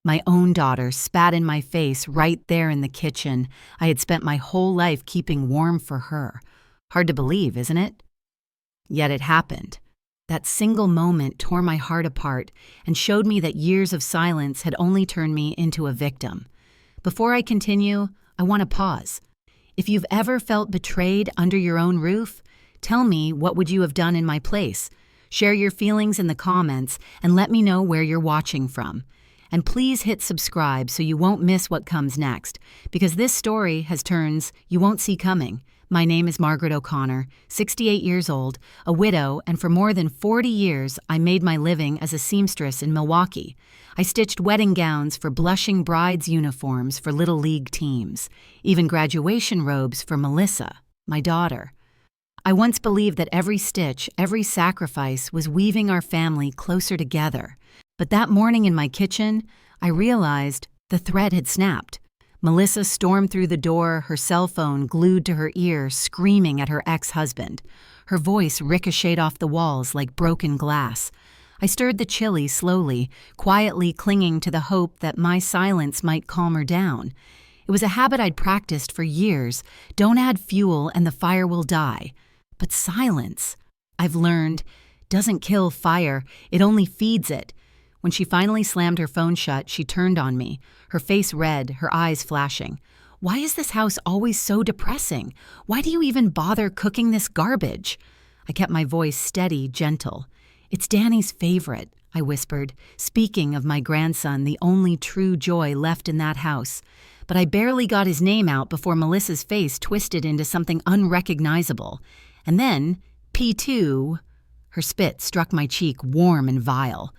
My own daughter spat in my face right there in the kitchen I had spent my whole life keeping warm for her. Hard to believe, isn't it? Yet it happened. That single moment tore my heart apart and showed me that years of silence had only turned me into a victim. Before I continue, I want to pause. If you've ever felt betrayed under your own roof, tell me, what would you have done in my place? Share your feelings in the comments and let me know where you're watching from. And please hit subscribe so you won't miss what comes next, because this story has turns you won't see coming. My name is Margaret O'Connor, 68 years old, a widow, and for more than 40 years I made my living as a seamstress in Milwaukee. I stitched wedding gowns for blushing brides' uniforms for Little League teams, even graduation robes for Melissa, my daughter. I once believed that every stitch, every sacrifice was weaving our family closer together. But that morning in my kitchen, I realized the thread had snapped. Melissa stormed through the door, her cell phone glued to her ear, screaming at her ex-husband. Her voice ricocheted off the walls like broken glass. I stirred the chili slowly, quietly clinging to the hope that my silence might calm her down. It was a habit I'd practiced for years. Don't add fuel and the fire will die. But silence, I've learned, doesn't kill fire, it only feeds it. When she finally slammed her phone shut, she turned on me, her face red, her eyes flashing. Why is this house always so depressing? Why do you even bother cooking this garbage? I kept my voice steady, gentle. It's Danny's favorite, I whispered, speaking of my grandson, the only true joy left in that house. But I barely got his name out before Melissa's face twisted into something unrecognizable. And then, P2, her spit struck my cheek warm and vile.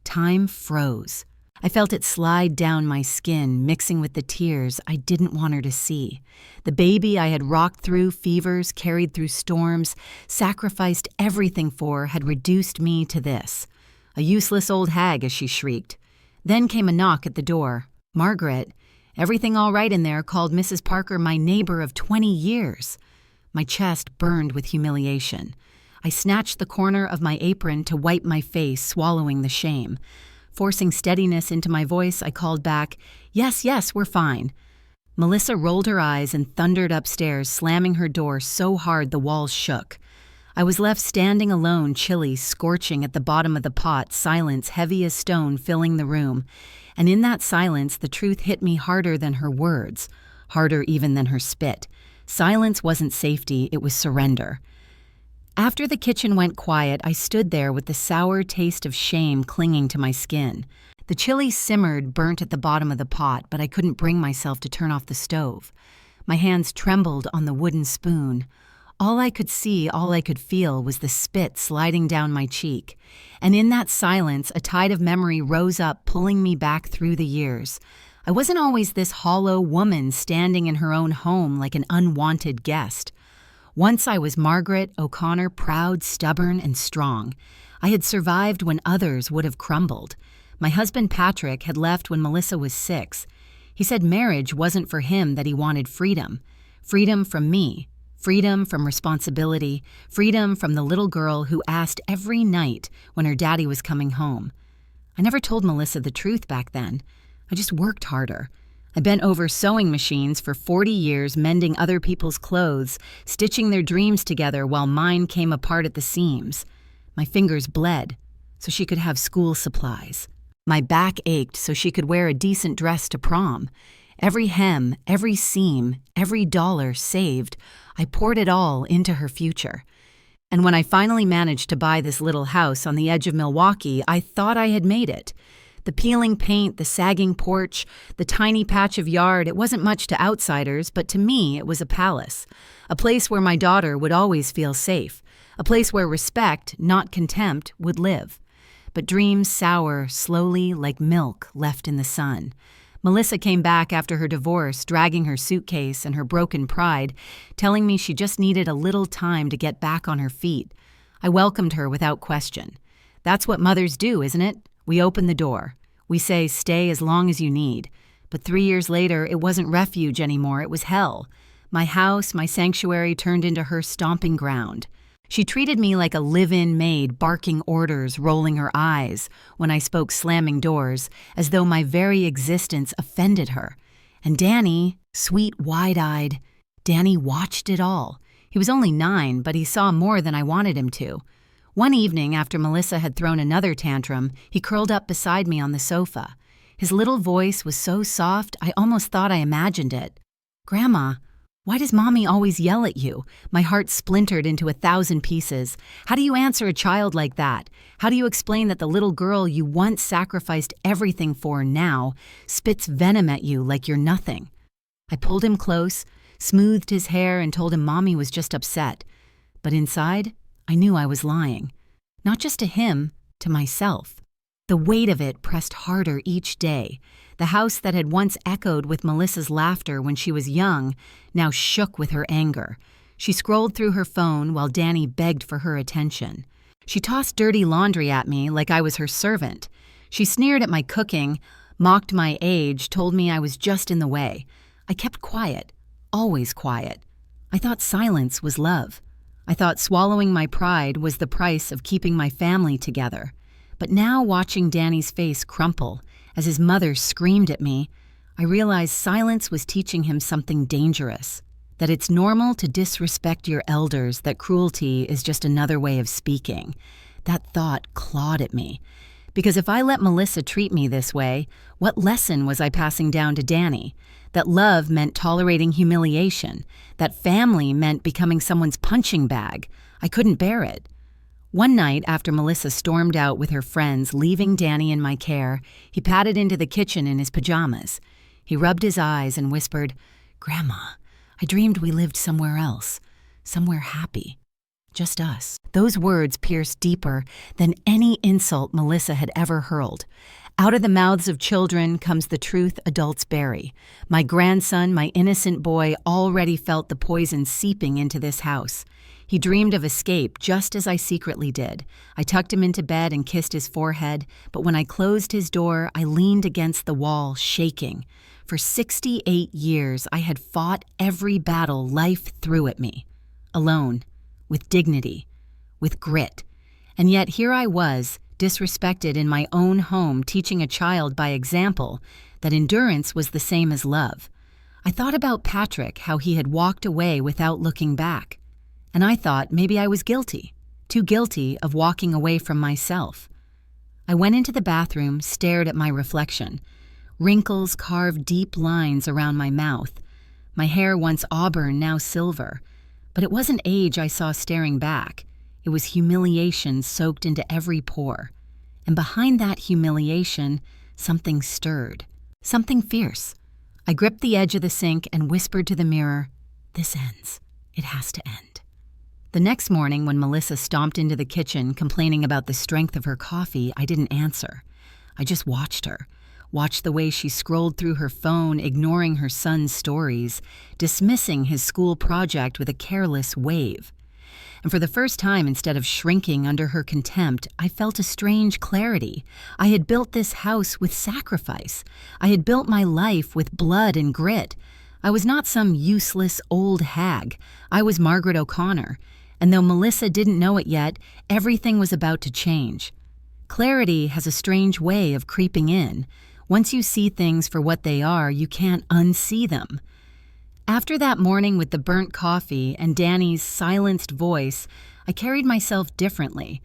Time froze. I felt it slide down my skin, mixing with the tears I didn't want her to see. The baby I had rocked through fevers, carried through storms, sacrificed everything for, had reduced me to this. A useless old hag, as she shrieked. Then came a knock at the door. Margaret, everything all right in there, called Mrs. Parker my neighbor of 20 years. My chest burned with humiliation. I snatched the corner of my apron to wipe my face, swallowing the shame. Forcing steadiness into my voice, I called back, "Yes, yes, we're fine." Melissa rolled her eyes and thundered upstairs, slamming her door so hard the walls shook. I was left standing alone, chilly, scorching at the bottom of the pot, silence heavy as stone filling the room. And in that silence, the truth hit me harder than her words, harder even than her spit. Silence wasn't safety, it was surrender. After the kitchen went quiet, I stood there with the sour taste of shame clinging to my skin. The chili simmered, burnt at the bottom of the pot, but I couldn't bring myself to turn off the stove. My hands trembled on the wooden spoon. All I could see, all I could feel, was the spit sliding down my cheek. And in that silence, a tide of memory rose up, pulling me back through the years. I wasn't always this hollow woman standing in her own home like an unwanted guest. Once I was Margaret O'Connor, proud, stubborn, and strong. I had survived when others would have crumbled. My husband Patrick had left when Melissa was 6. He said marriage wasn't for him, that he wanted freedom. Freedom from me. Freedom from responsibility. Freedom from the little girl who asked every night when her daddy was coming home. I never told Melissa the truth back then. I just worked harder. I bent over sewing machines for 40 years, mending other people's clothes, stitching their dreams together while mine came apart at the seams. My fingers bled so she could have school supplies. My back ached so she could wear a decent dress to prom. Every hem, every seam, every dollar saved, I poured it all into her future. And when I finally managed to buy this little house on the edge of Milwaukee, I thought I had made it. The peeling paint, the sagging porch, the tiny patch of yard, it wasn't much to outsiders, but to me it was a palace. A place where my daughter would always feel safe. A place where respect, not contempt, would live. But dreams sour slowly like milk left in the sun. Melissa came back after her divorce, dragging her suitcase and her broken pride, telling me she just needed a little time to get back on her feet. I welcomed her without question. That's what mothers do, isn't it? We open the door. We say, stay as long as you need. But 3 years later, it wasn't refuge anymore, it was hell. My house, my sanctuary turned into her stomping ground. She treated me like a live-in maid, barking orders, rolling her eyes when I spoke, slamming doors, as though my very existence offended her. And Danny, sweet, wide-eyed, Danny watched it all. He was only 9, but he saw more than I wanted him to. One evening, after Melissa had thrown another tantrum, he curled up beside me on the sofa. His little voice was so soft, I almost thought I imagined it. "Grandma, why does Mommy always yell at you?" My heart splintered into 1,000 pieces. How do you answer a child like that? How do you explain that the little girl you once sacrificed everything for now spits venom at you like you're nothing? I pulled him close, smoothed his hair, and told him Mommy was just upset. But inside, I knew I was lying. Not just to him, to myself. The weight of it pressed harder each day. The house that had once echoed with Melissa's laughter when she was young now shook with her anger. She scrolled through her phone while Danny begged for her attention. She tossed dirty laundry at me like I was her servant. She sneered at my cooking, mocked my age, told me I was just in the way. I kept quiet, always quiet. I thought silence was love. I thought swallowing my pride was the price of keeping my family together. But now, watching Danny's face crumple as his mother screamed at me, I realized silence was teaching him something dangerous. That it's normal to disrespect your elders, that cruelty is just another way of speaking. That thought clawed at me. Because if I let Melissa treat me this way, what lesson was I passing down to Danny? That love meant tolerating humiliation. That family meant becoming someone's punching bag. I couldn't bear it. One night, after Melissa stormed out with her friends, leaving Danny in my care, he padded into the kitchen in his pajamas. He rubbed his eyes and whispered, "Grandma, I dreamed we lived somewhere else, somewhere happy. Just us." Those words pierced deeper than any insult Melissa had ever hurled. Out of the mouths of children comes the truth adults bury. My grandson, my innocent boy, already felt the poison seeping into this house. He dreamed of escape just as I secretly did. I tucked him into bed and kissed his forehead, but when I closed his door, I leaned against the wall, shaking. For 68 years, I had fought every battle life threw at me. Alone, with dignity, with grit. And yet here I was, disrespected in my own home, teaching a child by example that endurance was the same as love. I thought about Patrick, how he had walked away without looking back. And I thought maybe I was guilty, too guilty of walking away from myself. I went into the bathroom, stared at my reflection. Wrinkles carved deep lines around my mouth. My hair, once auburn, now silver. But it wasn't age I saw staring back. It was humiliation soaked into every pore. And behind that humiliation, something stirred. Something fierce. I gripped the edge of the sink and whispered to the mirror, "This ends. It has to end." The next morning, when Melissa stomped into the kitchen complaining about the strength of her coffee, I didn't answer. I just watched her. Watched the way she scrolled through her phone, ignoring her son's stories, dismissing his school project with a careless wave. And for the first time, instead of shrinking under her contempt, I felt a strange clarity. I had built this house with sacrifice. I had built my life with blood and grit. I was not some useless old hag. I was Margaret O'Connor. And though Melissa didn't know it yet, everything was about to change. Clarity has a strange way of creeping in. Once you see things for what they are, you can't unsee them. After that morning with the burnt coffee and Danny's silenced voice, I carried myself differently.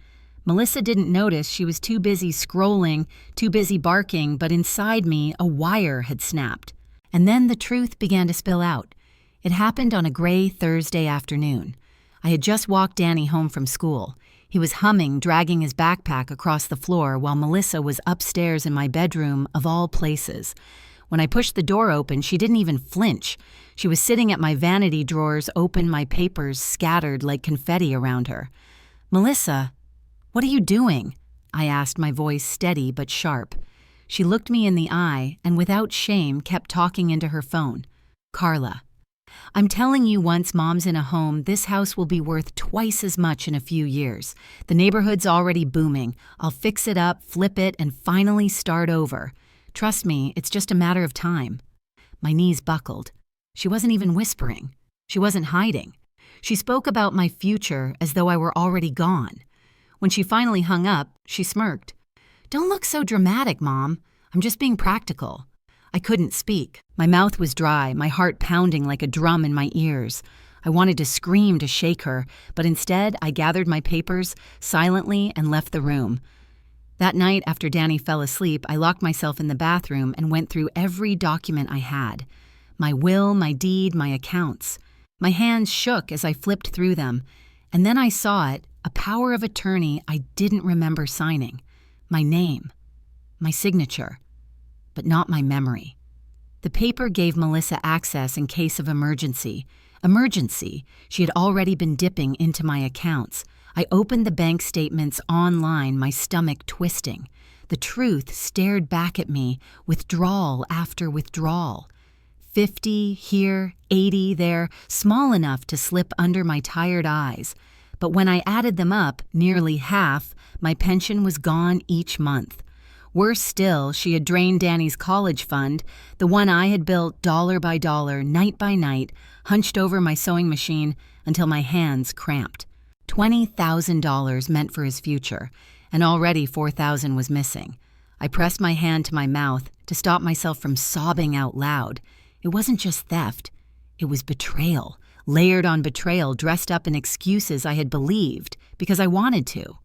Melissa didn't notice. She was too busy scrolling, too busy barking, but inside me, a wire had snapped. And then the truth began to spill out. It happened on a gray Thursday afternoon. I had just walked Danny home from school. He was humming, dragging his backpack across the floor while Melissa was upstairs in my bedroom, of all places. When I pushed the door open, she didn't even flinch. She was sitting at my vanity drawers open, my papers scattered like confetti around her. "Melissa, what are you doing?" I asked, my voice steady but sharp. She looked me in the eye and without shame kept talking into her phone. "Carla, I'm telling you, once Mom's in a home, this house will be worth twice as much in a few years. The neighborhood's already booming. I'll fix it up, flip it, and finally start over. Trust me, it's just a matter of time." My knees buckled. She wasn't even whispering. She wasn't hiding. She spoke about my future as though I were already gone. When she finally hung up, she smirked. "Don't look so dramatic, Mom. I'm just being practical." I couldn't speak. My mouth was dry, my heart pounding like a drum in my ears. I wanted to scream to shake her, but instead I gathered my papers silently and left the room. That night, after Danny fell asleep, I locked myself in the bathroom and went through every document I had. My will, my deed, my accounts. My hands shook as I flipped through them, and then I saw it, a power of attorney I didn't remember signing. My name. My signature. But not my memory. The paper gave Melissa access in case of emergency. Emergency. She had already been dipping into my accounts. I opened the bank statements online, my stomach twisting. The truth stared back at me, withdrawal after withdrawal. 50 here, 80 there, small enough to slip under my tired eyes. But when I added them up, nearly half, my pension was gone each month. Worse still, she had drained Danny's college fund, the one I had built dollar by dollar, night by night, hunched over my sewing machine until my hands cramped. $20,000 meant for his future, and already $4,000 was missing. I pressed my hand to my mouth to stop myself from sobbing out loud. It wasn't just theft. It was betrayal, layered on betrayal, dressed up in excuses I had believed because I wanted to.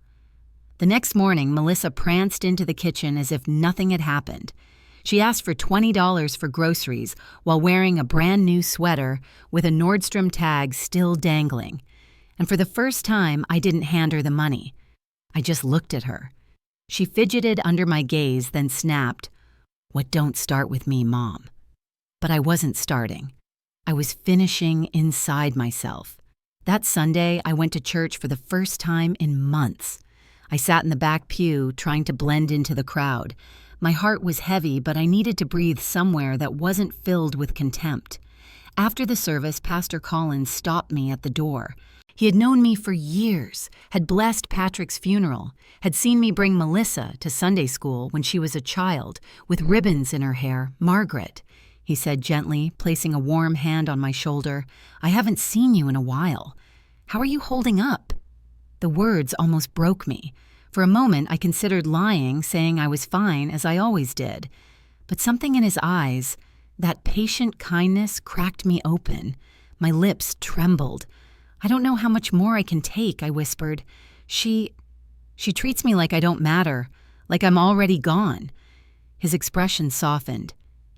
The next morning, Melissa pranced into the kitchen as if nothing had happened. She asked for $20 for groceries while wearing a brand new sweater with a Nordstrom tag still dangling. And for the first time, I didn't hand her the money. I just looked at her. She fidgeted under my gaze, then snapped, "What don't start with me, Mom?" But I wasn't starting. I was finishing inside myself. That Sunday, I went to church for the first time in months. I sat in the back pew, trying to blend into the crowd. My heart was heavy, but I needed to breathe somewhere that wasn't filled with contempt. After the service, Pastor Collins stopped me at the door. He had known me for years, had blessed Patrick's funeral, had seen me bring Melissa to Sunday school when she was a child, with ribbons in her hair, Margaret. He said gently, placing a warm hand on my shoulder, "I haven't seen you in a while. How are you holding up?" The words almost broke me. For a moment, I considered lying, saying I was fine, as I always did. But something in his eyes, that patient kindness, cracked me open. My lips trembled. "I don't know how much more I can take," I whispered. She treats me like I don't matter, like I'm already gone." His expression softened.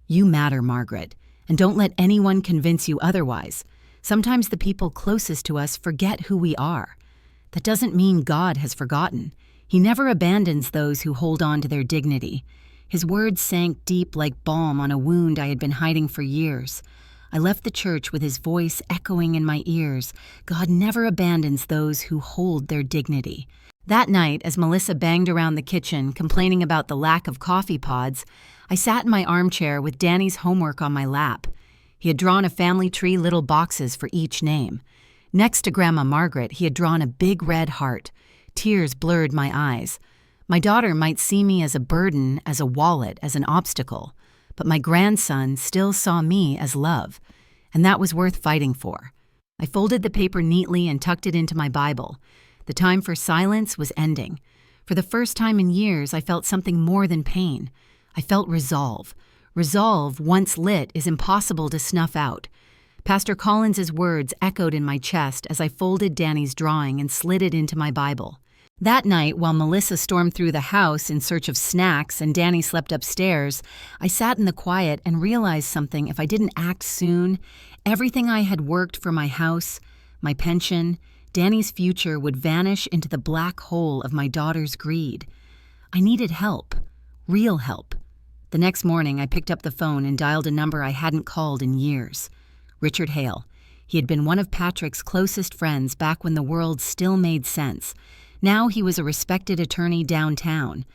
"You matter, Margaret, and don't let anyone convince you otherwise. Sometimes the people closest to us forget who we are. That doesn't mean God has forgotten. He never abandons those who hold on to their dignity." His words sank deep like balm on a wound I had been hiding for years. I left the church with his voice echoing in my ears. God never abandons those who hold their dignity. That night, as Melissa banged around the kitchen, complaining about the lack of coffee pods, I sat in my armchair with Danny's homework on my lap. He had drawn a family tree, little boxes for each name. Next to Grandma Margaret, he had drawn a big red heart. Tears blurred my eyes. My daughter might see me as a burden, as a wallet, as an obstacle, but my grandson still saw me as love, and that was worth fighting for. I folded the paper neatly and tucked it into my Bible. The time for silence was ending. For the first time in years, I felt something more than pain. I felt resolve. Resolve, once lit, is impossible to snuff out. Pastor Collins's words echoed in my chest as I folded Danny's drawing and slid it into my Bible. That night, while Melissa stormed through the house in search of snacks and Danny slept upstairs, I sat in the quiet and realized something. If I didn't act soon, everything I had worked for, my house, my pension, Danny's future, would vanish into the black hole of my daughter's greed. I needed help, real help. The next morning, I picked up the phone and dialed a number I hadn't called in years. Richard Hale. He had been one of Patrick's closest friends back when the world still made sense. Now he was a respected attorney downtown.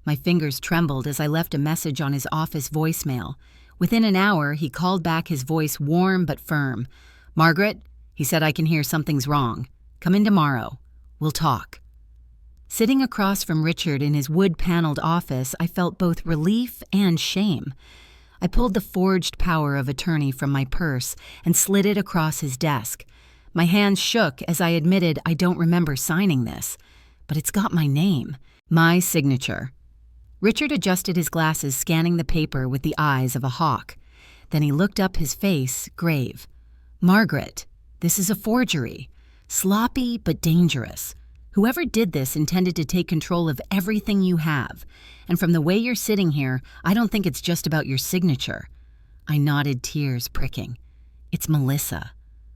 My fingers trembled as I left a message on his office voicemail. Within an hour, he called back, his voice warm but firm. "Margaret," he said, "I can hear something's wrong. Come in tomorrow. We'll talk." Sitting across from Richard in his wood-paneled office, I felt both relief and shame. I pulled the forged power of attorney from my purse and slid it across his desk. My hands shook as I admitted I don't remember signing this, but it's got my name, my signature. Richard adjusted his glasses, scanning the paper with the eyes of a hawk. Then he looked up, his face grave. "Margaret, this is a forgery. Sloppy but dangerous. Whoever did this intended to take control of everything you have. And from the way you're sitting here, I don't think it's just about your signature." I nodded, tears pricking. "It's Melissa,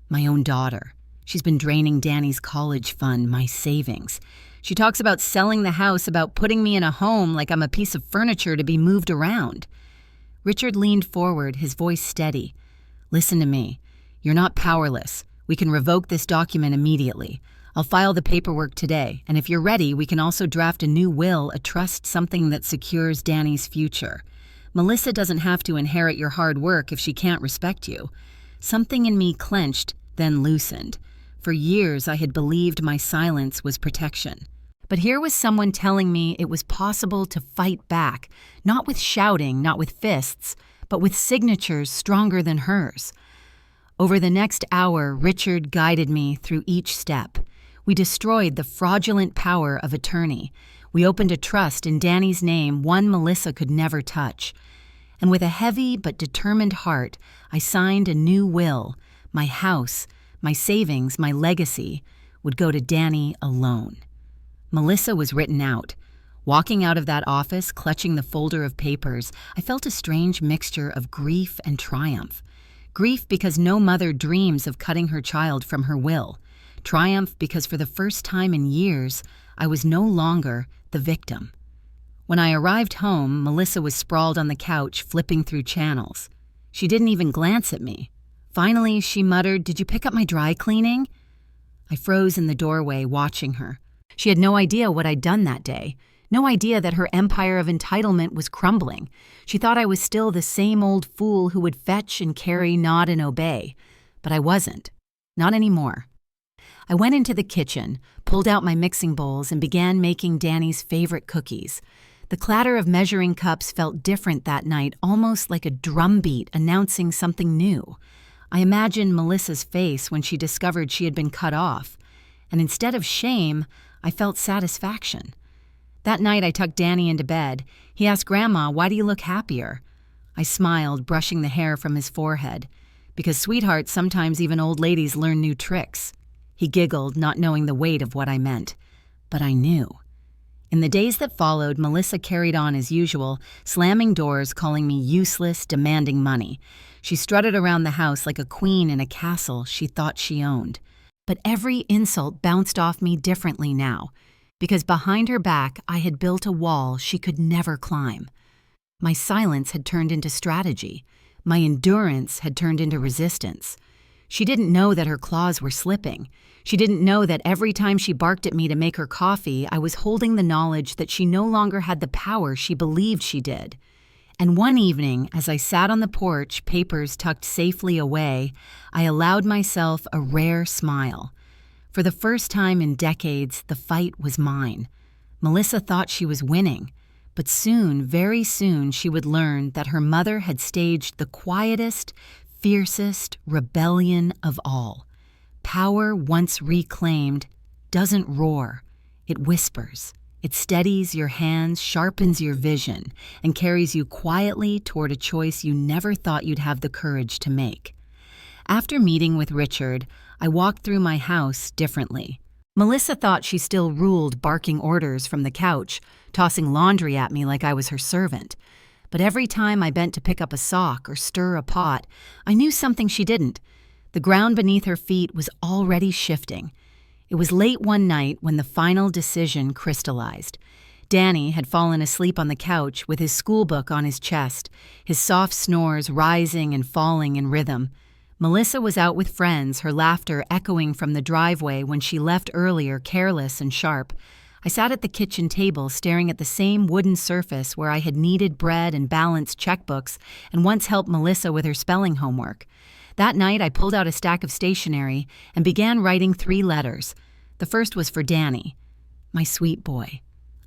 my own daughter. She's been draining Danny's college fund, my savings. She talks about selling the house, about putting me in a home like I'm a piece of furniture to be moved around." Richard leaned forward, his voice steady. "Listen to me. You're not powerless. We can revoke this document immediately. I'll file the paperwork today, and if you're ready, we can also draft a new will, a trust, something that secures Danny's future. Melissa doesn't have to inherit your hard work if she can't respect you." Something in me clenched, then loosened. For years, I had believed my silence was protection. But here was someone telling me it was possible to fight back, not with shouting, not with fists, but with signatures stronger than hers. Over the next hour, Richard guided me through each step. We destroyed the fraudulent power of attorney. We opened a trust in Danny's name, one Melissa could never touch. And with a heavy but determined heart, I signed a new will. My house, my savings, my legacy would go to Danny alone. Melissa was written out. Walking out of that office, clutching the folder of papers, I felt a strange mixture of grief and triumph. Grief because no mother dreams of cutting her child from her will. Triumph because for the first time in years, I was no longer the victim. When I arrived home, Melissa was sprawled on the couch, flipping through channels. She didn't even glance at me. Finally, she muttered, "Did you pick up my dry cleaning?" I froze in the doorway, watching her. She had no idea what I'd done that day. No idea that her empire of entitlement was crumbling. She thought I was still the same old fool who would fetch and carry, nod and obey. But I wasn't. Not anymore. I went into the kitchen, pulled out my mixing bowls, and began making Danny's favorite cookies. The clatter of measuring cups felt different that night, almost like a drumbeat announcing something new. I imagined Melissa's face when she discovered she had been cut off, and instead of shame, I felt satisfaction. That night I tucked Danny into bed. He asked, "Grandma, why do you look happier?" I smiled, brushing the hair from his forehead. "Because, sweetheart, sometimes even old ladies learn new tricks." He giggled, not knowing the weight of what I meant. But I knew. In the days that followed, Melissa carried on as usual, slamming doors, calling me useless, demanding money. She strutted around the house like a queen in a castle she thought she owned. But every insult bounced off me differently now, because behind her back I had built a wall she could never climb. My silence had turned into strategy. My endurance had turned into resistance. She didn't know that her claws were slipping. She didn't know that every time she barked at me to make her coffee, I was holding the knowledge that she no longer had the power she believed she did. And one evening, as I sat on the porch, papers tucked safely away, I allowed myself a rare smile. For the first time in decades, the fight was mine. Melissa thought she was winning, but soon, very soon, she would learn that her mother had staged the quietest, fiercest rebellion of all. Power, once reclaimed, doesn't roar. It whispers. It steadies your hands, sharpens your vision, and carries you quietly toward a choice you never thought you'd have the courage to make. After meeting with Richard, I walked through my house differently. Melissa thought she still ruled, barking orders from the couch, tossing laundry at me like I was her servant. But every time I bent to pick up a sock or stir a pot, I knew something she didn't. The ground beneath her feet was already shifting. It was late one night when the final decision crystallized. Danny had fallen asleep on the couch with his schoolbook on his chest, his soft snores rising and falling in rhythm. Melissa was out with friends, her laughter echoing from the driveway when she left earlier, careless and sharp. I sat at the kitchen table staring at the same wooden surface where I had kneaded bread and balanced checkbooks and once helped Melissa with her spelling homework. That night, I pulled out a stack of stationery and began writing 3 letters. The first was for Danny, my sweet boy.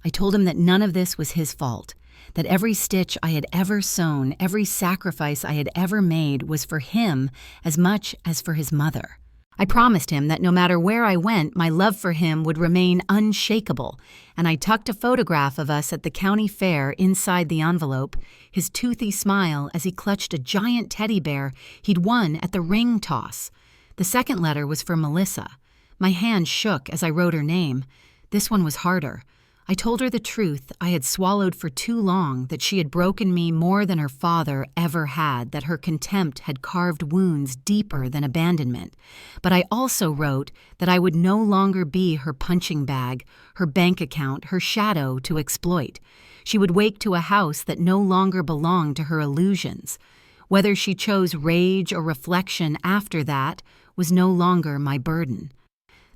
I told him that none of this was his fault, that every stitch I had ever sewn, every sacrifice I had ever made was for him as much as for his mother. I promised him that no matter where I went, my love for him would remain unshakable, and I tucked a photograph of us at the county fair inside the envelope, his toothy smile as he clutched a giant teddy bear he'd won at the ring toss. The second letter was for Melissa. My hand shook as I wrote her name. This one was harder. I told her the truth I had swallowed for too long, that she had broken me more than her father ever had, that her contempt had carved wounds deeper than abandonment. But I also wrote that I would no longer be her punching bag, her bank account, her shadow to exploit. She would wake to a house that no longer belonged to her illusions. Whether she chose rage or reflection after that was no longer my burden.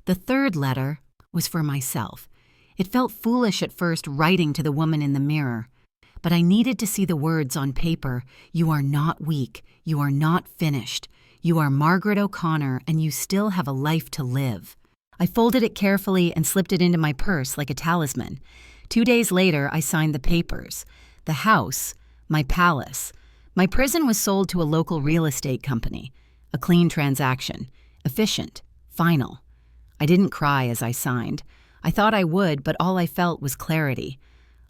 The third letter was for myself. It felt foolish at first writing to the woman in the mirror, but I needed to see the words on paper. You are not weak. You are not finished. You are Margaret O'Connor, and you still have a life to live. I folded it carefully and slipped it into my purse like a talisman. 2 days later, I signed the papers. The house, my palace. My prison was sold to a local real estate company. A clean transaction. Efficient. Final. I didn't cry as I signed. I thought I would, but all I felt was clarity.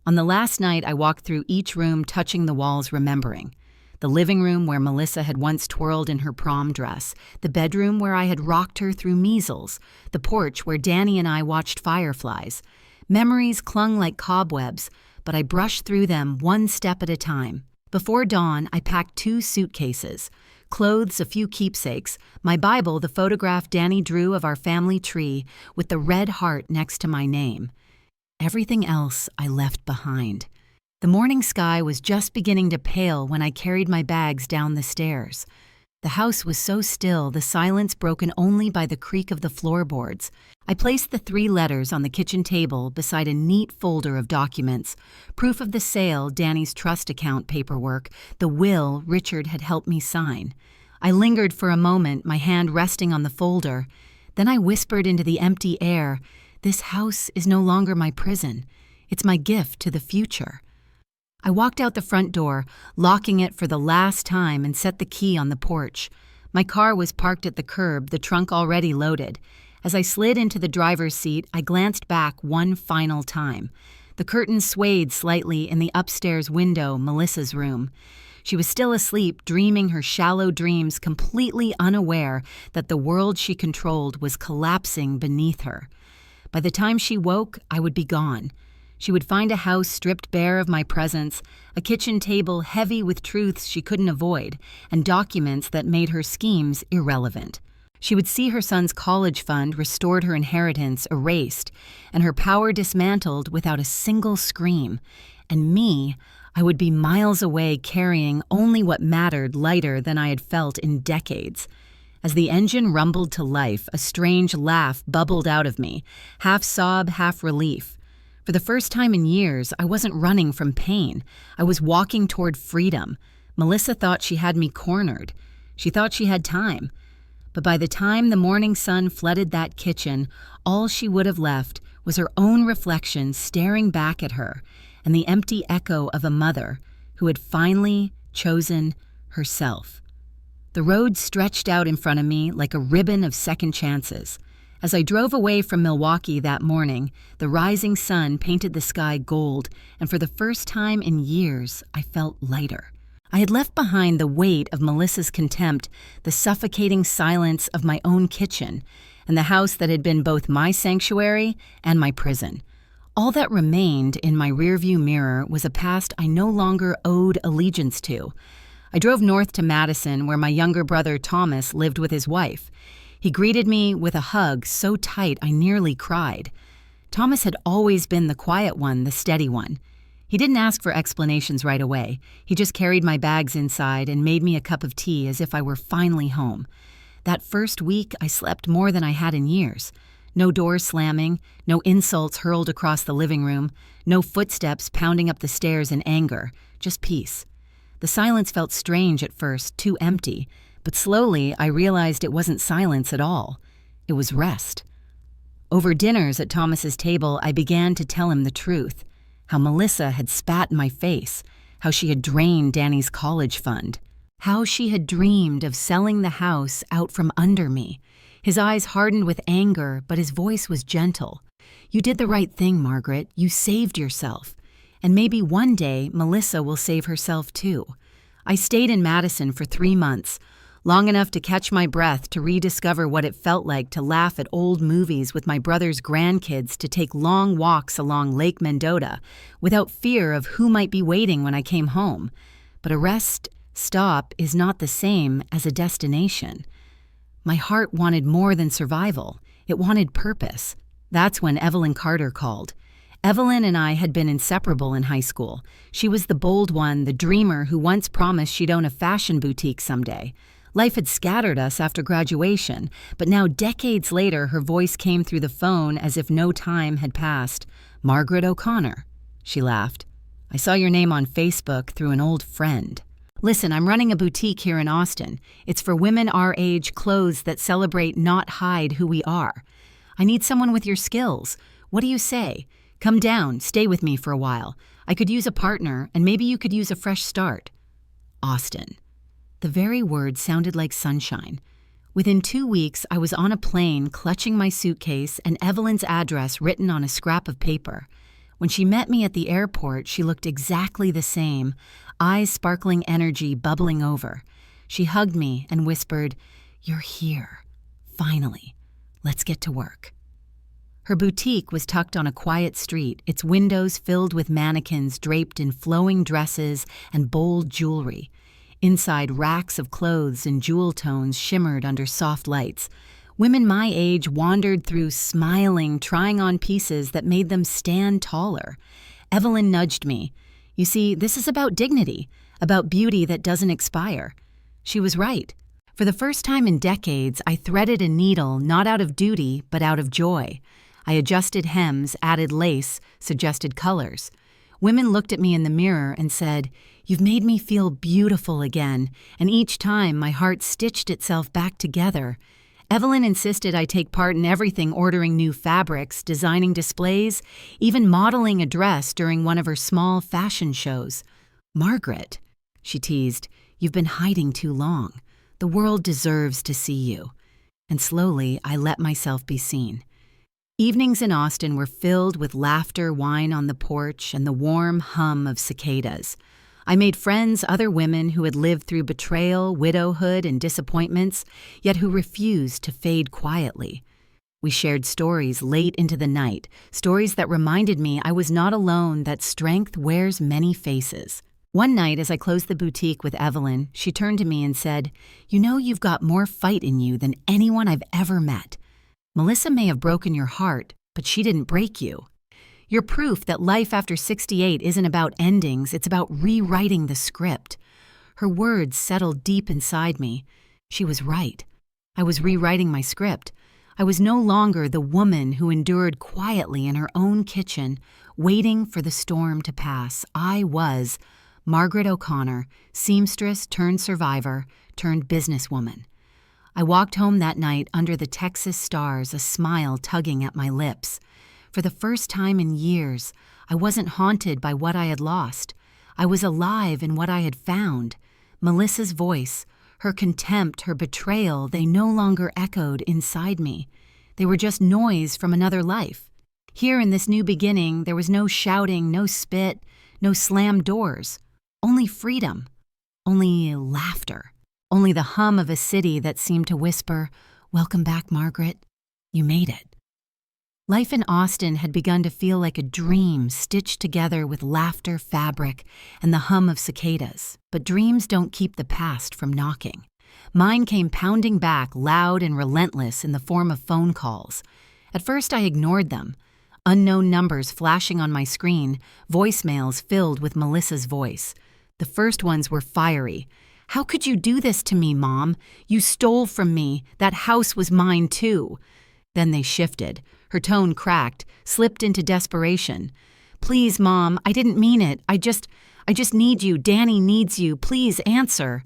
On the last night, I walked through each room, touching the walls, remembering. The living room where Melissa had once twirled in her prom dress, the bedroom where I had rocked her through measles, the porch where Danny and I watched fireflies. Memories clung like cobwebs, but I brushed through them one step at a time. Before dawn, I packed 2 suitcases. Clothes, a few keepsakes, my Bible, the photograph Danny drew of our family tree with the red heart next to my name. Everything else I left behind. The morning sky was just beginning to pale when I carried my bags down the stairs. The house was so still, the silence broken only by the creak of the floorboards. I placed the 3 letters on the kitchen table beside a neat folder of documents, proof of the sale, Danny's trust account paperwork, the will Richard had helped me sign. I lingered for a moment, my hand resting on the folder. Then I whispered into the empty air, "This house is no longer my prison. It's my gift to the future." I walked out the front door, locking it for the last time, and set the key on the porch. My car was parked at the curb, the trunk already loaded. As I slid into the driver's seat, I glanced back one final time. The curtains swayed slightly in the upstairs window, Melissa's room. She was still asleep, dreaming her shallow dreams, completely unaware that the world she controlled was collapsing beneath her. By the time she woke, I would be gone. She would find a house stripped bare of my presence, a kitchen table heavy with truths she couldn't avoid, and documents that made her schemes irrelevant. She would see her son's college fund restored, her inheritance erased, and her power dismantled without a single scream. And me, I would be miles away carrying only what mattered, lighter than I had felt in decades. As the engine rumbled to life, a strange laugh bubbled out of me, half sob, half relief. For the first time in years, I wasn't running from pain. I was walking toward freedom. Melissa thought she had me cornered. She thought she had time. But by the time the morning sun flooded that kitchen, all she would have left was her own reflection staring back at her and the empty echo of a mother who had finally chosen herself. The road stretched out in front of me like a ribbon of second chances. As I drove away from Milwaukee that morning, the rising sun painted the sky gold, and for the first time in years, I felt lighter. I had left behind the weight of Melissa's contempt, the suffocating silence of my own kitchen, and the house that had been both my sanctuary and my prison. All that remained in my rearview mirror was a past I no longer owed allegiance to. I drove north to Madison, where my younger brother Thomas lived with his wife. He greeted me with a hug so tight I nearly cried. Thomas had always been the quiet one, the steady one. He didn't ask for explanations right away. He just carried my bags inside and made me a cup of tea as if I were finally home. That first week, I slept more than I had in years. No doors slamming, no insults hurled across the living room, no footsteps pounding up the stairs in anger, just peace. The silence felt strange at first, too empty, but slowly I realized it wasn't silence at all. It was rest. Over dinners at Thomas's table, I began to tell him the truth, how Melissa had spat in my face, how she had drained Danny's college fund, how she had dreamed of selling the house out from under me. His eyes hardened with anger, but his voice was gentle. "You did the right thing, Margaret. You saved yourself. And maybe one day Melissa will save herself too." I stayed in Madison for 3 months, long enough to catch my breath, to rediscover what it felt like to laugh at old movies with my brother's grandkids, to take long walks along Lake Mendota without fear of who might be waiting when I came home. But a rest stop is not the same as a destination. My heart wanted more than survival. It wanted purpose. That's when Evelyn Carter called. Evelyn and I had been inseparable in high school. She was the bold one, the dreamer who once promised she'd own a fashion boutique someday. Life had scattered us after graduation, but now, decades later, her voice came through the phone as if no time had passed. "Margaret O'Connor." She laughed. "I saw your name on Facebook through an old friend. Listen, I'm running a boutique here in Austin. It's for women our age, clothes that celebrate, not hide who we are. I need someone with your skills. What do you say? Come down, stay with me for a while. I could use a partner, and maybe you could use a fresh start." Austin. The very word sounded like sunshine. Within 2 weeks, I was on a plane, clutching my suitcase and Evelyn's address written on a scrap of paper. When she met me at the airport, she looked exactly the same, eyes sparkling, energy bubbling over. She hugged me and whispered, "You're here. Finally. Let's get to work." Her boutique was tucked on a quiet street, its windows filled with mannequins draped in flowing dresses and bold jewelry. Inside, racks of clothes and jewel tones shimmered under soft lights. Women my age wandered through, smiling, trying on pieces that made them stand taller. Evelyn nudged me. "You see, this is about dignity, about beauty that doesn't expire." She was right. For the first time in decades, I threaded a needle not out of duty, but out of joy. I adjusted hems, added lace, suggested colors. Women looked at me in the mirror and said, "You've made me feel beautiful again," and each time my heart stitched itself back together. Evelyn insisted I take part in everything, ordering new fabrics, designing displays, even modeling a dress during one of her small fashion shows. "Margaret," she teased, "you've been hiding too long. The world deserves to see you." And slowly, I let myself be seen. Evenings in Austin were filled with laughter, wine on the porch, and the warm hum of cicadas. I made friends, other women who had lived through betrayal, widowhood, and disappointments, yet who refused to fade quietly. We shared stories late into the night, stories that reminded me I was not alone, that strength wears many faces. One night, as I closed the boutique with Evelyn, she turned to me and said, "You know, you've got more fight in you than anyone I've ever met. Melissa may have broken your heart, but she didn't break you. You're proof that life after 68 isn't about endings, it's about rewriting the script." Her words settled deep inside me. She was right. I was rewriting my script. I was no longer the woman who endured quietly in her own kitchen, waiting for the storm to pass. I was Margaret O'Connor, seamstress turned survivor turned businesswoman. I walked home that night under the Texas stars, a smile tugging at my lips. For the first time in years, I wasn't haunted by what I had lost. I was alive in what I had found. Melissa's voice, her contempt, her betrayal, they no longer echoed inside me. They were just noise from another life. Here in this new beginning, there was no shouting, no spit, no slammed doors. Only freedom. Only laughter. Only the hum of a city that seemed to whisper, "Welcome back, Margaret. You made it." Life in Austin had begun to feel like a dream stitched together with laughter, fabric, and the hum of cicadas. But dreams don't keep the past from knocking. Mine came pounding back, loud and relentless, in the form of phone calls. At first I ignored them. Unknown numbers flashing on my screen, voicemails filled with Melissa's voice. The first ones were fiery. "How could you do this to me, Mom? You stole from me. That house was mine, too." Then they shifted. Her tone cracked, slipped into desperation. "Please, Mom, I didn't mean it. I just need you. Danny needs you. Please answer."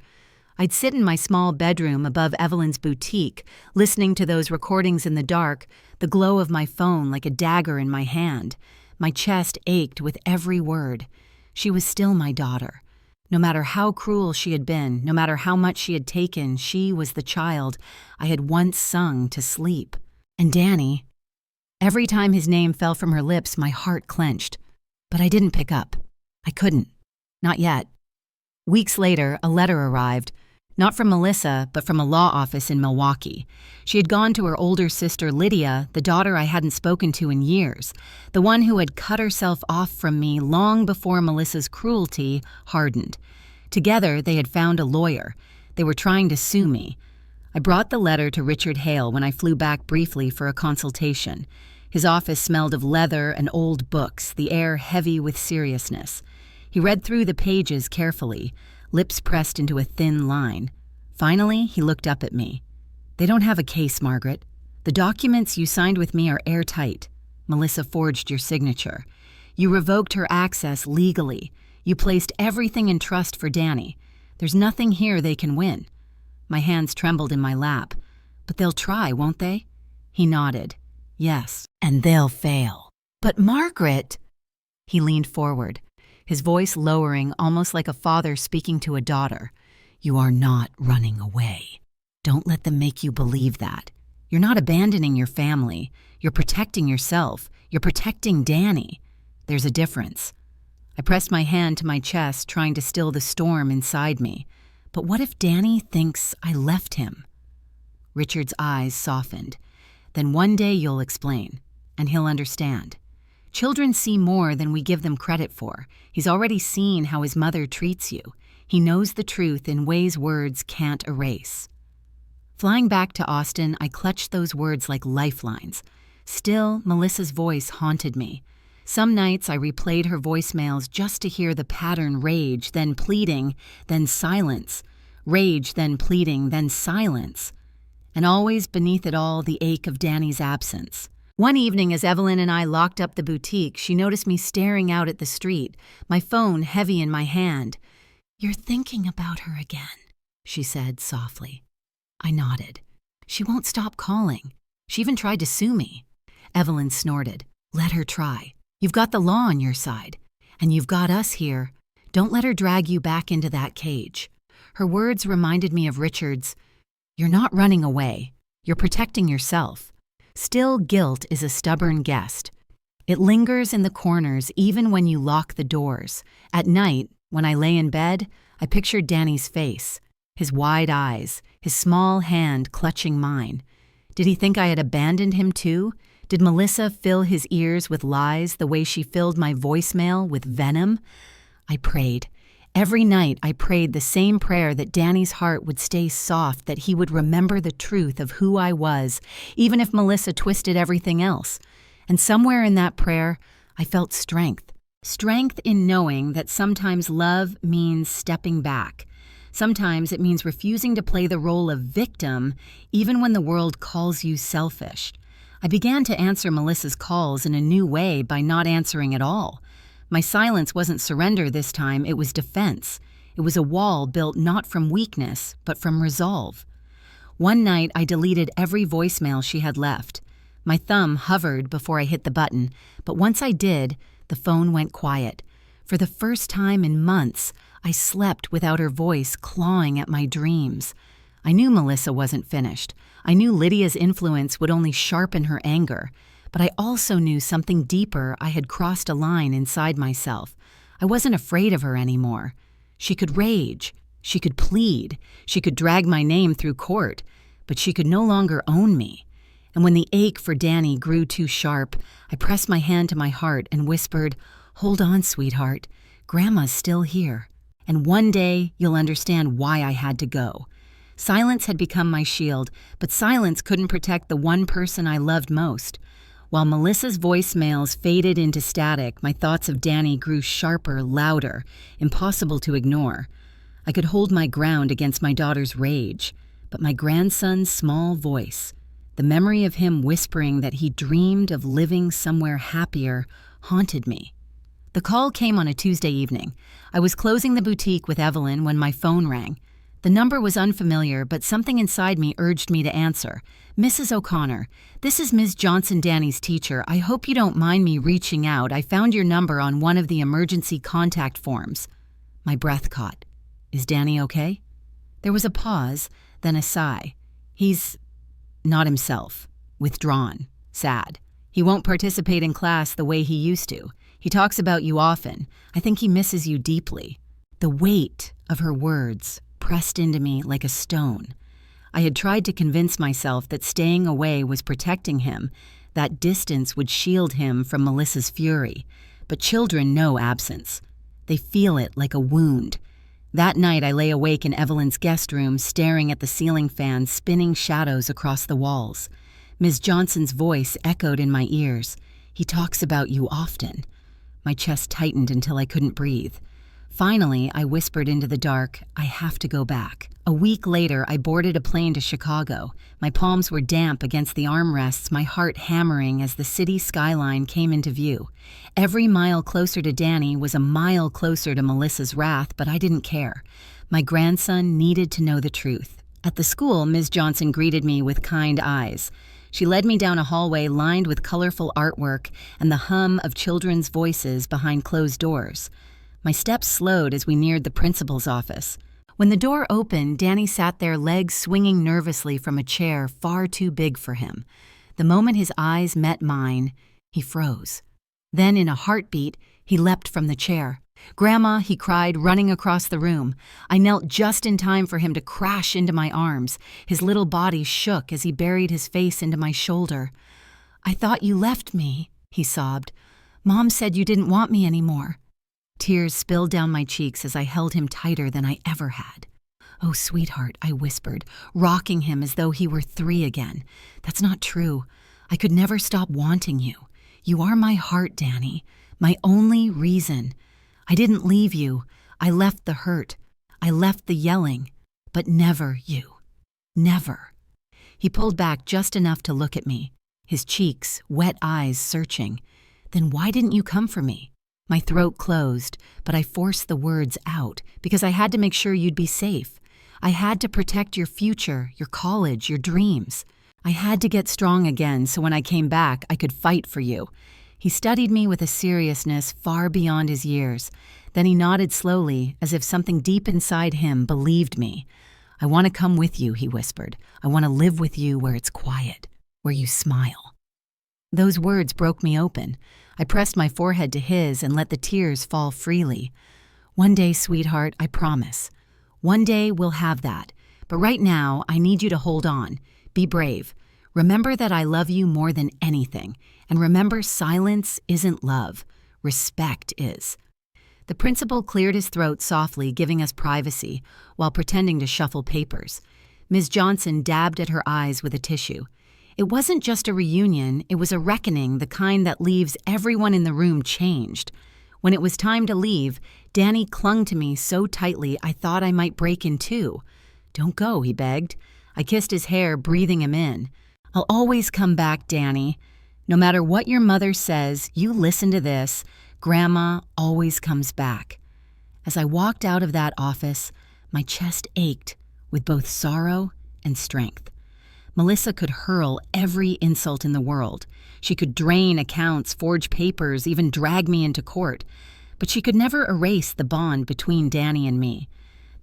I'd sit in my small bedroom above Evelyn's boutique, listening to those recordings in the dark, the glow of my phone like a dagger in my hand. My chest ached with every word. She was still my daughter. No matter how cruel she had been, no matter how much she had taken, she was the child I had once sung to sleep. And Danny, every time his name fell from her lips, my heart clenched. But I didn't pick up. I couldn't. Not yet. Weeks later, a letter arrived. Not from Melissa, but from a law office in Milwaukee. She had gone to her older sister Lydia, the daughter I hadn't spoken to in years, the one who had cut herself off from me long before Melissa's cruelty hardened. Together, they had found a lawyer. They were trying to sue me. I brought the letter to Richard Hale when I flew back briefly for a consultation. His office smelled of leather and old books, the air heavy with seriousness. He read through the pages carefully, lips pressed into a thin line. Finally, he looked up at me. "They don't have a case, Margaret. The documents you signed with me are airtight. Melissa forged your signature. You revoked her access legally. You placed everything in trust for Danny. There's nothing here they can win." My hands trembled in my lap. "But they'll try, won't they?" He nodded. "Yes, and they'll fail." "But Margaret—" He leaned forward, his voice lowering almost like a father speaking to a daughter. "You are not running away. Don't let them make you believe that. You're not abandoning your family. You're protecting yourself. You're protecting Danny. There's a difference." I pressed my hand to my chest, trying to still the storm inside me. But what if Danny thinks I left him? Richard's eyes softened. "Then one day you'll explain, and he'll understand. Children see more than we give them credit for. He's already seen how his mother treats you. He knows the truth in ways words can't erase." Flying back to Austin, I clutched those words like lifelines. Still, Melissa's voice haunted me. Some nights I replayed her voicemails just to hear the pattern: rage, then pleading, then silence. Rage, then pleading, then silence. And always beneath it all, the ache of Danny's absence. One evening, as Evelyn and I locked up the boutique, she noticed me staring out at the street, my phone heavy in my hand. "You're thinking about her again," she said softly. I nodded. "She won't stop calling. She even tried to sue me." Evelyn snorted. "Let her try. You've got the law on your side. And you've got us here. Don't let her drag you back into that cage." Her words reminded me of Richard's. "You're not running away. You're protecting yourself." Still, guilt is a stubborn guest. It lingers in the corners even when you lock the doors. At night, when I lay in bed, I pictured Danny's face, his wide eyes, his small hand clutching mine. Did he think I had abandoned him too? Did Melissa fill his ears with lies the way she filled my voicemail with venom? I prayed. Every night I prayed the same prayer, that Danny's heart would stay soft, that he would remember the truth of who I was, even if Melissa twisted everything else. And somewhere in that prayer, I felt strength. Strength in knowing that sometimes love means stepping back. Sometimes it means refusing to play the role of victim, even when the world calls you selfish. I began to answer Melissa's calls in a new way by not answering at all. My silence wasn't surrender this time, it was defense. It was a wall built not from weakness, but from resolve. One night, I deleted every voicemail she had left. My thumb hovered before I hit the button, but once I did, the phone went quiet. For the first time in months, I slept without her voice clawing at my dreams. I knew Melissa wasn't finished. I knew Lydia's influence would only sharpen her anger. But I also knew something deeper. I had crossed a line inside myself. I wasn't afraid of her anymore. She could rage. She could plead. She could drag my name through court. But she could no longer own me. And when the ache for Danny grew too sharp, I pressed my hand to my heart and whispered, "Hold on, sweetheart. Grandma's still here. And one day you'll understand why I had to go." Silence had become my shield, but silence couldn't protect the one person I loved most. While Melissa's voicemails faded into static, my thoughts of Danny grew sharper, louder, impossible to ignore. I could hold my ground against my daughter's rage, but my grandson's small voice, the memory of him whispering that he dreamed of living somewhere happier, haunted me. The call came on a Tuesday evening. I was closing the boutique with Evelyn when my phone rang. The number was unfamiliar, but something inside me urged me to answer. "Mrs. O'Connor, this is Ms. Johnson, Danny's teacher. I hope you don't mind me reaching out. I found your number on one of the emergency contact forms." My breath caught. Is Danny okay? There was a pause, then a sigh. He's not himself. Withdrawn. Sad. He won't participate in class the way he used to. He talks about you often. I think he misses you deeply. The weight of her words pressed into me like a stone. I had tried to convince myself that staying away was protecting him, that distance would shield him from Melissa's fury. But children know absence. They feel it like a wound. That night I lay awake in Evelyn's guest room, staring at the ceiling fan spinning shadows across the walls. Ms. Johnson's voice echoed in my ears. He talks about you often. My chest tightened until I couldn't breathe. Finally, I whispered into the dark, I have to go back. A week later, I boarded a plane to Chicago. My palms were damp against the armrests, my heart hammering as the city skyline came into view. Every mile closer to Danny was a mile closer to Melissa's wrath, but I didn't care. My grandson needed to know the truth. At the school, Ms. Johnson greeted me with kind eyes. She led me down a hallway lined with colorful artwork and the hum of children's voices behind closed doors. My steps slowed as we neared the principal's office. When the door opened, Danny sat there, legs swinging nervously from a chair far too big for him. The moment his eyes met mine, he froze. Then, in a heartbeat, he leapt from the chair. "Grandma," he cried, running across the room. I knelt just in time for him to crash into my arms. His little body shook as he buried his face into my shoulder. "I thought you left me," he sobbed. "Mom said you didn't want me anymore." Tears spilled down my cheeks as I held him tighter than I ever had. "Oh, sweetheart," I whispered, rocking him as though he were 3 again. "That's not true. I could never stop wanting you. You are my heart, Danny, my only reason. I didn't leave you. I left the hurt. I left the yelling. But never you. Never." He pulled back just enough to look at me, his cheeks, wet eyes searching. "Then why didn't you come for me?" My throat closed, but I forced the words out because I had to make sure you'd be safe. I had to protect your future, your college, your dreams. I had to get strong again so when I came back, I could fight for you. He studied me with a seriousness far beyond his years. Then he nodded slowly, as if something deep inside him believed me. "I want to come with you," he whispered. "I want to live with you where it's quiet, where you smile." Those words broke me open. I pressed my forehead to his and let the tears fall freely. "One day, sweetheart, I promise. One day we'll have that. But right now, I need you to hold on. Be brave. Remember that I love you more than anything. And remember, silence isn't love. Respect is." The principal cleared his throat softly, giving us privacy, while pretending to shuffle papers. Ms. Johnson dabbed at her eyes with a tissue. It wasn't just a reunion, it was a reckoning, the kind that leaves everyone in the room changed. When it was time to leave, Danny clung to me so tightly I thought I might break in two. "Don't go," he begged. I kissed his hair, breathing him in. "I'll always come back, Danny. No matter what your mother says, you listen to this. Grandma always comes back." As I walked out of that office, my chest ached with both sorrow and strength. Melissa could hurl every insult in the world. She could drain accounts, forge papers, even drag me into court. But she could never erase the bond between Danny and me.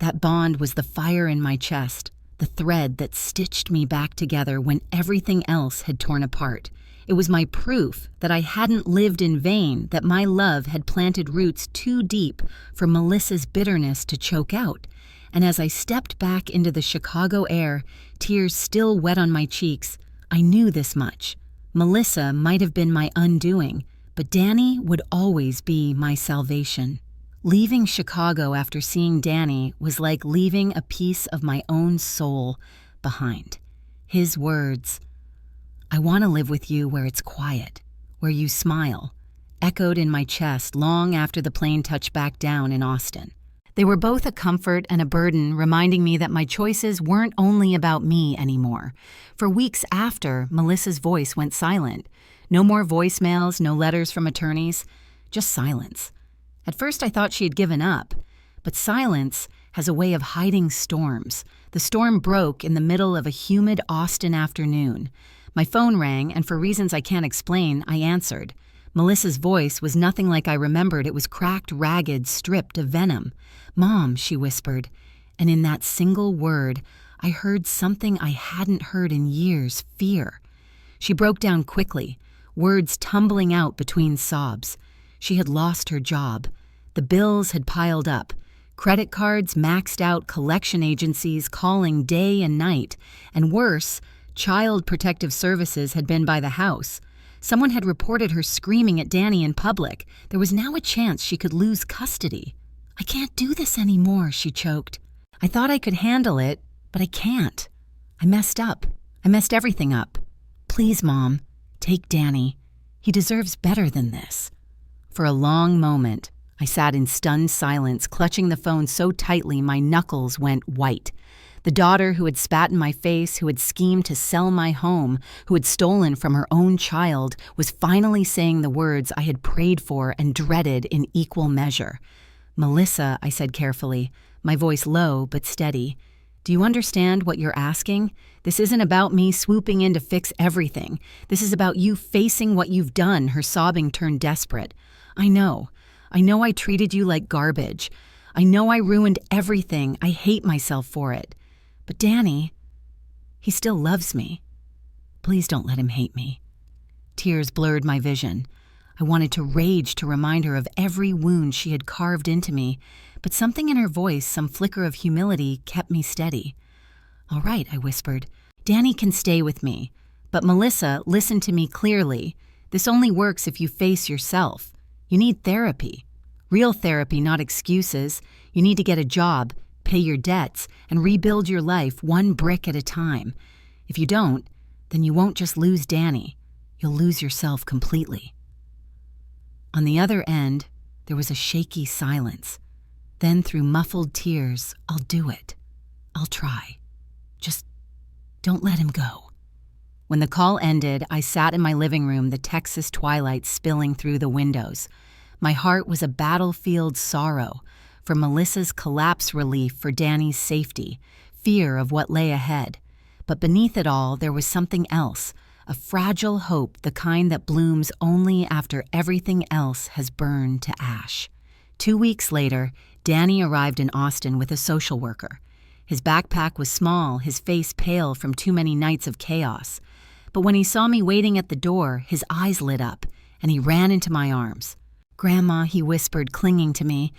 That bond was the fire in my chest, the thread that stitched me back together when everything else had torn apart. It was my proof that I hadn't lived in vain, that my love had planted roots too deep for Melissa's bitterness to choke out. And as I stepped back into the Chicago air, tears still wet on my cheeks, I knew this much. Melissa might have been my undoing, but Danny would always be my salvation. Leaving Chicago after seeing Danny was like leaving a piece of my own soul behind. His words, "I want to live with you where it's quiet, where you smile," echoed in my chest long after the plane touched back down in Austin. They were both a comfort and a burden, reminding me that my choices weren't only about me anymore. For weeks after, Melissa's voice went silent. No more voicemails, no letters from attorneys, just silence. At first I thought she had given up, but silence has a way of hiding storms. The storm broke in the middle of a humid Austin afternoon. My phone rang, and for reasons I can't explain, I answered. Melissa's voice was nothing like I remembered. It was cracked, ragged, stripped of venom. "Mom," she whispered, and in that single word, I heard something I hadn't heard in years: fear. She broke down quickly, words tumbling out between sobs. She had lost her job. The bills had piled up. Credit cards maxed out, collection agencies calling day and night, and worse, Child Protective Services had been by the house. Someone had reported her screaming at Danny in public. There was now a chance she could lose custody. "I can't do this anymore," she choked. "I thought I could handle it, but I can't. I messed up. I messed everything up. Please, Mom, take Danny. He deserves better than this." For a long moment, I sat in stunned silence, clutching the phone so tightly my knuckles went white. The daughter who had spat in my face, who had schemed to sell my home, who had stolen from her own child, was finally saying the words I had prayed for and dreaded in equal measure. "Melissa," I said carefully, my voice low but steady, "do you understand what you're asking? This isn't about me swooping in to fix everything. This is about you facing what you've done." Her sobbing turned desperate. I know I treated you like garbage. I know I ruined everything. I hate myself for it. But Danny, he still loves me. Please don't let him hate me." Tears blurred my vision. I wanted to rage to remind her of every wound she had carved into me, but something in her voice, some flicker of humility, kept me steady. "All right," I whispered. "Danny can stay with me. But Melissa, listen to me clearly. This only works if you face yourself. You need therapy. Real therapy, not excuses. You need to get a job, pay your debts, and rebuild your life one brick at a time. If you don't, then you won't just lose Danny. You'll lose yourself completely." On the other end, there was a shaky silence. Then, through muffled tears, "I'll do it. I'll try. Just don't let him go." When the call ended, I sat in my living room, the Texas twilight spilling through the windows. My heart was a battlefield sorrow, for Melissa's collapse, relief for Danny's safety, fear of what lay ahead. But beneath it all, there was something else, a fragile hope, the kind that blooms only after everything else has burned to ash. 2 weeks later, Danny arrived in Austin with a social worker. His backpack was small, his face pale from too many nights of chaos. But when he saw me waiting at the door, his eyes lit up, and he ran into my arms. "Grandma," he whispered, clinging to me,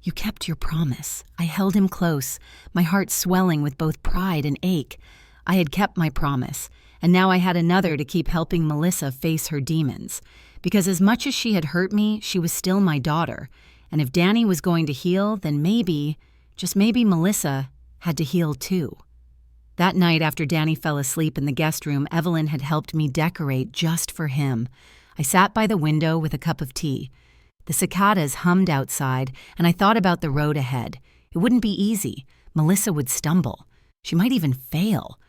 "you kept your promise." I held him close, my heart swelling with both pride and ache. I had kept my promise, and now I had another to keep helping Melissa face her demons. Because as much as she had hurt me, she was still my daughter. And if Danny was going to heal, then maybe, just maybe, Melissa had to heal too. That night after Danny fell asleep in the guest room, Evelyn had helped me decorate just for him. I sat by the window with a cup of tea. The cicadas hummed outside, and I thought about the road ahead. It wouldn't be easy. Melissa would stumble. She might even fail.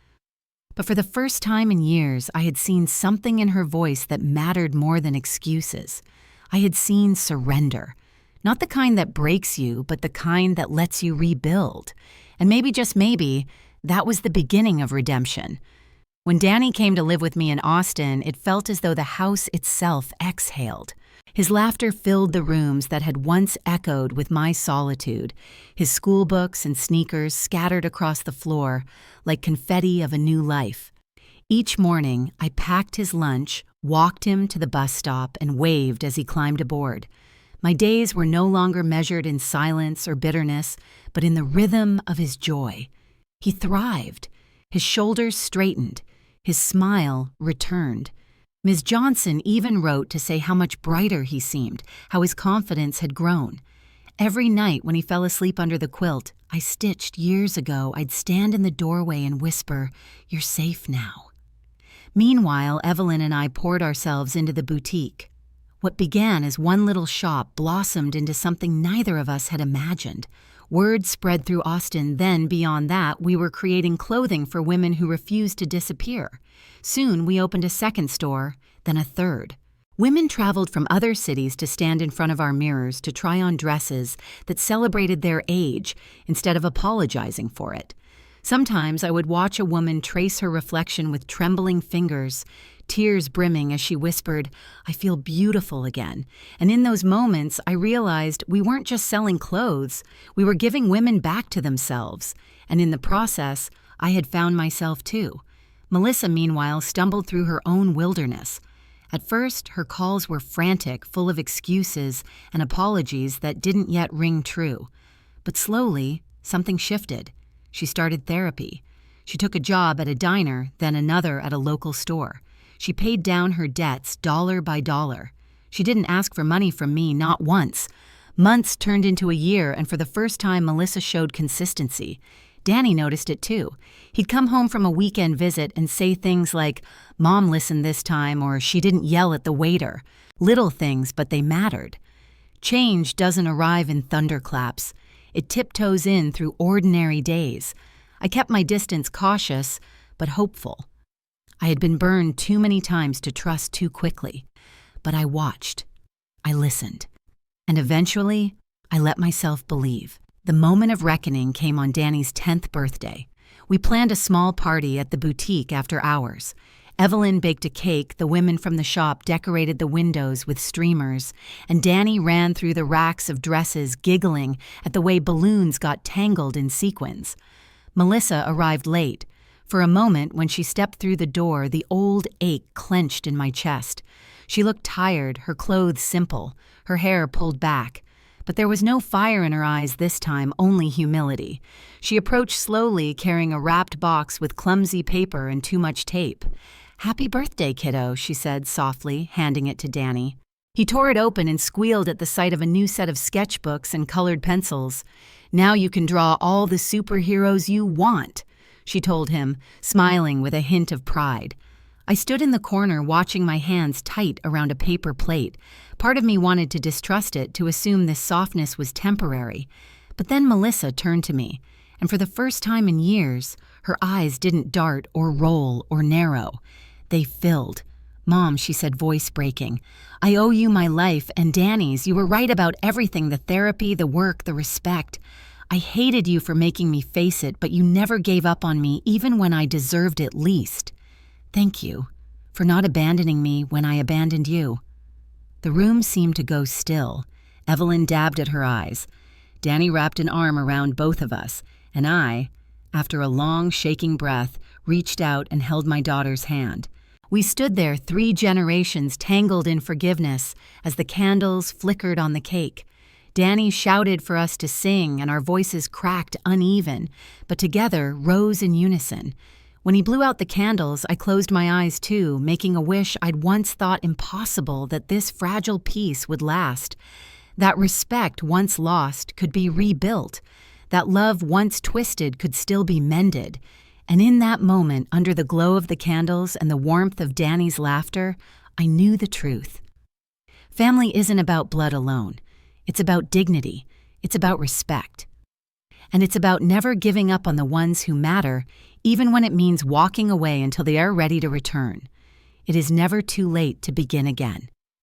But for the first time in years, I had seen something in her voice that mattered more than excuses. I had seen surrender. Not the kind that breaks you, but the kind that lets you rebuild. And maybe, just maybe, that was the beginning of redemption. When Danny came to live with me in Austin, it felt as though the house itself exhaled. His laughter filled the rooms that had once echoed with my solitude, his school books and sneakers scattered across the floor like confetti of a new life. Each morning, I packed his lunch, walked him to the bus stop, and waved as he climbed aboard. My days were no longer measured in silence or bitterness, but in the rhythm of his joy. He thrived. His shoulders straightened. His smile returned. Ms. Johnson even wrote to say how much brighter he seemed, how his confidence had grown. Every night when he fell asleep under the quilt I stitched years ago, I'd stand in the doorway and whisper, "You're safe now." Meanwhile, Evelyn and I poured ourselves into the boutique. What began as one little shop blossomed into something neither of us had imagined. Word spread through Austin, then beyond that, we were creating clothing for women who refused to disappear. Soon we opened a second store, then a third. Women traveled from other cities to stand in front of our mirrors to try on dresses that celebrated their age instead of apologizing for it. Sometimes I would watch a woman trace her reflection with trembling fingers, tears brimming as she whispered, "I feel beautiful again." And in those moments, I realized we weren't just selling clothes, we were giving women back to themselves. And in the process, I had found myself too. Melissa, meanwhile, stumbled through her own wilderness. At first, her calls were frantic, full of excuses and apologies that didn't yet ring true. But slowly, something shifted. She started therapy. She took a job at a diner, then another at a local store. She paid down her debts dollar by dollar. She didn't ask for money from me, not once. Months turned into a year, and for the first time, Melissa showed consistency. Danny noticed it too. He'd come home from a weekend visit and say things like, "Mom listened this time," or "She didn't yell at the waiter." Little things, but they mattered. Change doesn't arrive in thunderclaps. It tiptoes in through ordinary days. I kept my distance cautious, but hopeful. I had been burned too many times to trust too quickly. But I watched. I listened. And eventually, I let myself believe. The moment of reckoning came on Danny's 10th birthday. We planned a small party at the boutique after hours. Evelyn baked a cake, the women from the shop decorated the windows with streamers, and Danny ran through the racks of dresses, giggling at the way balloons got tangled in sequins. Melissa arrived late. For a moment, when she stepped through the door, the old ache clenched in my chest. She looked tired, her clothes simple, her hair pulled back. But there was no fire in her eyes this time, only humility. She approached slowly, carrying a wrapped box with clumsy paper and too much tape. "Happy birthday, kiddo," she said softly, handing it to Danny. He tore it open and squealed at the sight of a new set of sketchbooks and colored pencils. "Now you can draw all the superheroes you want," she told him, smiling with a hint of pride. I stood in the corner watching my hands tight around a paper plate. Part of me wanted to distrust it, to assume this softness was temporary. But then Melissa turned to me, and for the first time in years, her eyes didn't dart or roll or narrow. They filled. "Mom," she said, voice breaking, "I owe you my life and Danny's. You were right about everything, the therapy, the work, the respect. I hated you for making me face it, but you never gave up on me, even when I deserved it least. Thank you for not abandoning me when I abandoned you." The room seemed to go still. Evelyn dabbed at her eyes. Danny wrapped an arm around both of us, and I, after a long, shaking breath, reached out and held my daughter's hand. We stood there, 3 generations tangled in forgiveness, as the candles flickered on the cake. Danny shouted for us to sing, and our voices cracked uneven, but together rose in unison. When he blew out the candles, I closed my eyes too, making a wish I'd once thought impossible, that this fragile peace would last. That respect once lost could be rebuilt. That love once twisted could still be mended. And in that moment, under the glow of the candles and the warmth of Danny's laughter, I knew the truth. Family isn't about blood alone. It's about dignity. It's about respect. And it's about never giving up on the ones who matter, even when it means walking away until they are ready to return. It is never too late to begin again.